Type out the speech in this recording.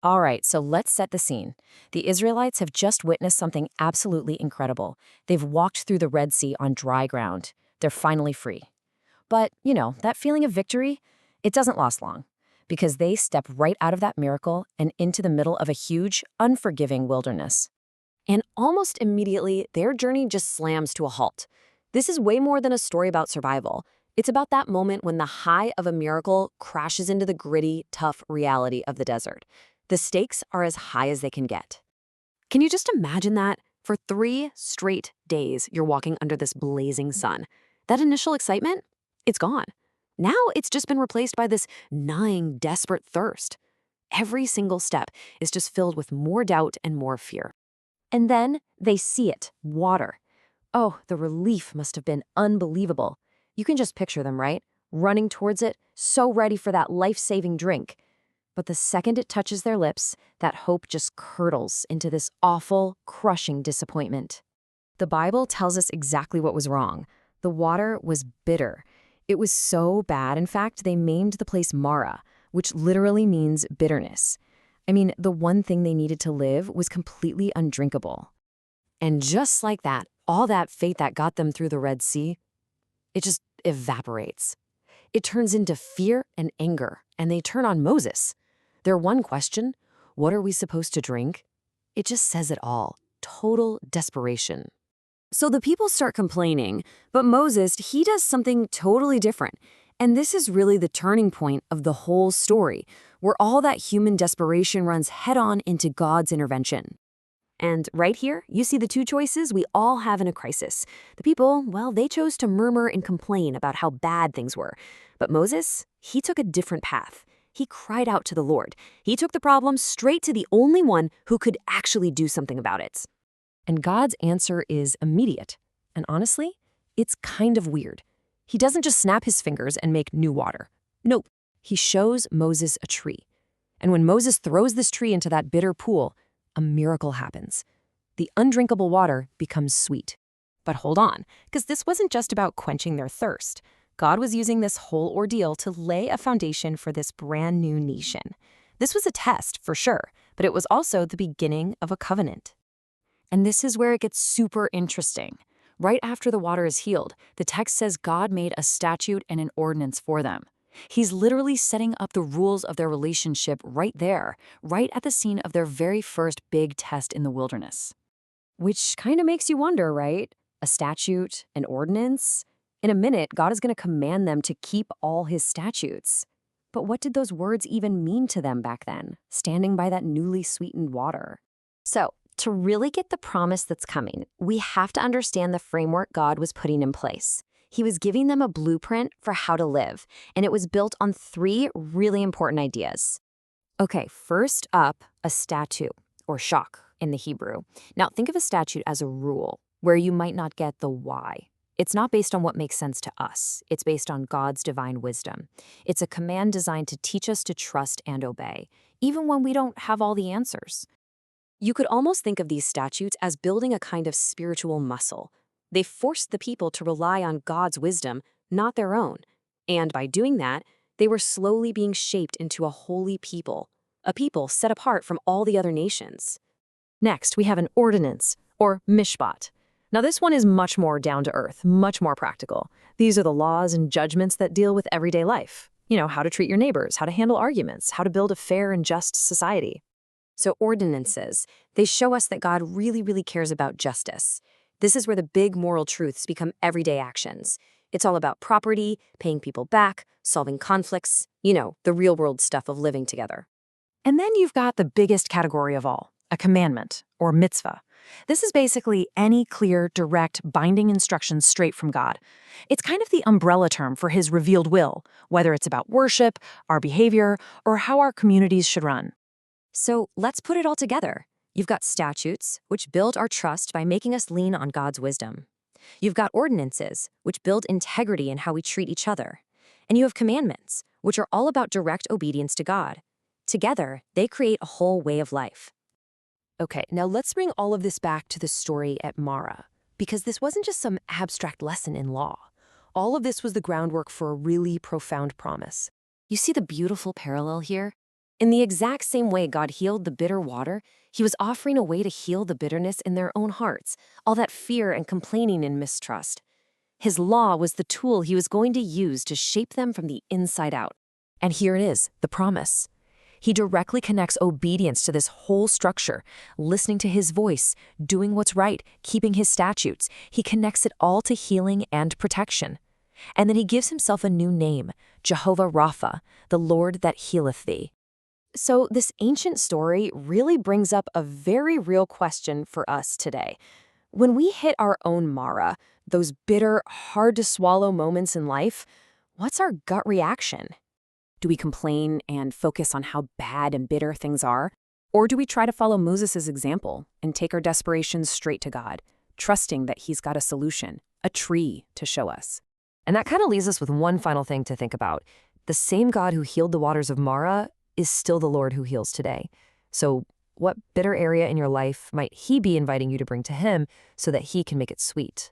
All right, so let's set the scene. The Israelites have just witnessed something absolutely incredible. They've walked through the Red Sea on dry ground. They're finally free. But, that feeling of victory, it doesn't last long because they step right out of that miracle and into the middle of a huge, unforgiving wilderness. And almost immediately, their journey just slams to a halt. This is way more than a story about survival. It's about that moment when the high of a miracle crashes into the gritty, tough reality of the desert. The stakes are as high as they can get. Can you just imagine that? For 3 straight days, you're walking under this blazing sun. That initial excitement? It's gone. Now it's just been replaced by this gnawing, desperate thirst. Every single step is just filled with more doubt and more fear. And then they see it, water. Oh, the relief must have been unbelievable. You can just picture them, right? Running towards it, so ready for that life-saving drink. But the second it touches their lips, that hope just curdles into this awful, crushing disappointment. The Bible tells us exactly what was wrong. The water was bitter. It was so bad, in fact, they named the place Mara, which literally means bitterness. I mean, the one thing they needed to live was completely undrinkable. And just like that, all that fate that got them through the Red Sea, it just evaporates. It turns into fear and anger, and they turn on Moses. Their one question, what are we supposed to drink? It just says it all. Total desperation. So the people start complaining, but Moses, he does something totally different. And this is really the turning point of the whole story, where all that human desperation runs head-on into God's intervention. And right here, you see the two choices we all have in a crisis. The people, well, they chose to murmur and complain about how bad things were. But Moses, he took a different path. He cried out to the Lord. He took the problem straight to the only one who could actually do something about it. And God's answer is immediate. And honestly, it's kind of weird. He doesn't just snap his fingers and make new water. Nope, he shows Moses a tree. And when Moses throws this tree into that bitter pool, a miracle happens. The undrinkable water becomes sweet. But hold on, because this wasn't just about quenching their thirst. God was using this whole ordeal to lay a foundation for this brand new nation. This was a test, for sure, but it was also the beginning of a covenant. And this is where it gets super interesting. Right after the water is healed, the text says God made a statute and an ordinance for them. He's literally setting up the rules of their relationship right there, right at the scene of their very first big test in the wilderness. Which kind of makes you wonder, right? A statute, an ordinance? In a minute, God is going to command them to keep all his statutes. But what did those words even mean to them back then, standing by that newly sweetened water? So, to really get the promise that's coming, we have to understand the framework God was putting in place. He was giving them a blueprint for how to live, and it was built on 3 really important ideas. Okay, first up, a statute, or shach in the Hebrew. Now, think of a statute as a rule, where you might not get the why. It's not based on what makes sense to us. It's based on God's divine wisdom. It's a command designed to teach us to trust and obey, even when we don't have all the answers. You could almost think of these statutes as building a kind of spiritual muscle. They forced the people to rely on God's wisdom, not their own. And by doing that, they were slowly being shaped into a holy people, a people set apart from all the other nations. Next, we have an ordinance, or mishpat. Now this one is much more down to earth, much more practical. These are the laws and judgments that deal with everyday life. How to treat your neighbors, how to handle arguments, how to build a fair and just society. So ordinances, they show us that God really, really cares about justice. This is where the big moral truths become everyday actions. It's all about property, paying people back, solving conflicts, the real-world stuff of living together. And then you've got the biggest category of all, a commandment, or mitzvah. This is basically any clear, direct, binding instructions straight from God. It's kind of the umbrella term for his revealed will, whether it's about worship, our behavior, or how our communities should run. So let's put it all together. You've got statutes, which build our trust by making us lean on God's wisdom. You've got ordinances, which build integrity in how we treat each other. And you have commandments, which are all about direct obedience to God. Together, they create a whole way of life. Okay, now let's bring all of this back to the story at Mara, because this wasn't just some abstract lesson in law. All of this was the groundwork for a really profound promise. You see the beautiful parallel here? In the exact same way God healed the bitter water, he was offering a way to heal the bitterness in their own hearts, all that fear and complaining and mistrust. His law was the tool he was going to use to shape them from the inside out. And here it is, the promise. He directly connects obedience to this whole structure, listening to his voice, doing what's right, keeping his statutes. He connects it all to healing and protection. And then he gives himself a new name, Jehovah Rapha, the Lord that healeth thee. So this ancient story really brings up a very real question for us today. When we hit our own Mara, those bitter, hard-to-swallow moments in life, what's our gut reaction? Do we complain and focus on how bad and bitter things are? Or do we try to follow Moses' example and take our desperations straight to God, trusting that he's got a solution, a tree to show us? And that kind of leaves us with one final thing to think about. The same God who healed the waters of Mara is still the Lord who heals today. So what bitter area in your life might he be inviting you to bring to him so that he can make it sweet?